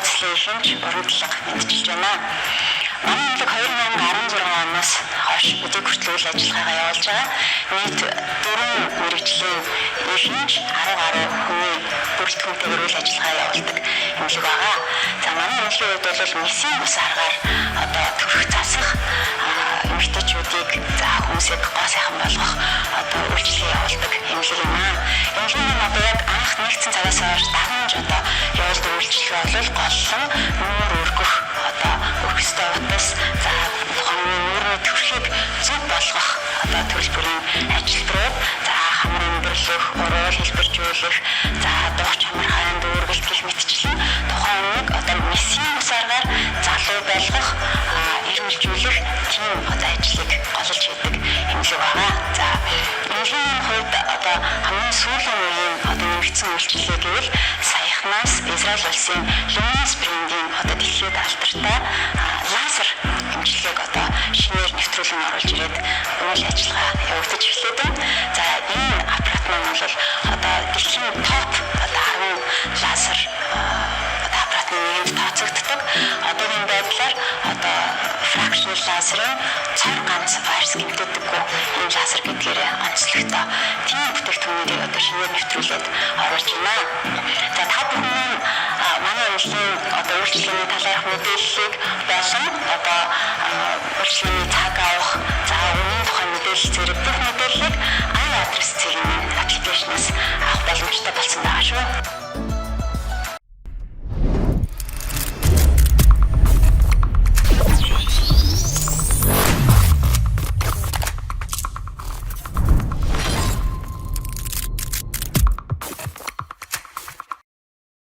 цэцлийн хэмж урамтлага мэдчилж байна. Манай нөлөг 2016 оноос хойш өдөө хүртэл үйл ажиллагаагаа явуулж байгаа. Нийт 4 мэргэжлийн хэмж 10 гаруй хүний бүрэлдэхүүнтэйгээр үйл ажиллагаа явуулдаг нөлөг байгаа. За манай нөлгийн хувьд бол мессийн бус аргаар одоо төрөх засах эмэгтэйчүүдийг за хүмүүсийг гоо сайхан болгох одоо үйлчлэл явуулдаг эмнэлэг юм аа. Эмнэлэг нь одоо яг анх нэгдсэн цагаас хойш дахин одоо явуулдаг үйлчлэл бол голлон нүүр өргөх одоо өргөстэй утас за тухайн нүүрний төрхийг зөв болгох одоо төлбөрийн ажилбарууд за хамар өндөрлөх, уруул хэлбэржүүлэх за дуух чамар хаянд үүргэлт гэх мэтчлэн тухайн нэг одоо мессийн ус аргаар залуу байлгах ирмэлжүүлэх тийм одоо ажлыг голж хийдэг эмнэлэг байгаа. За эмнэлгийн хувьд одоо хамгийн сүүлийн үеийн одоо нэгдсэн үйлчлэлээ гэвэл саяхнаас Израиль улсын Люминс брендийн одоо дэлхийд алдартай лазер эмчилгээг одоо шинээр нэвтрүүлэн оруулж ирээд үйл ажиллагаа явагдаж эхлэв. За энэ аппарат маань бол одоо дэлхийн топ одоо 10 лазер одоо аппаратны нэгэнд тооцогддог. Одоогийн байдлаар одоо фракшнл лазерын цор ганц вирус гэмтээдэггүй энэ лазер гэдгээр онцлогтой. Тийм бүтээгдэхүүнийг одоо шинээр нэвтрүүлээд оруулж байна. За та бүхэн манай улсын одоо үйлчлэгийн талаарх мэдээллийг болон одоо үйлчлэгийн цаг авах за үнийн тухай мэдээлэл зэрэг бүх мэдээллийг адрес цэгийн аппликейшнээс авах боломжтой болсон байгаа шүү.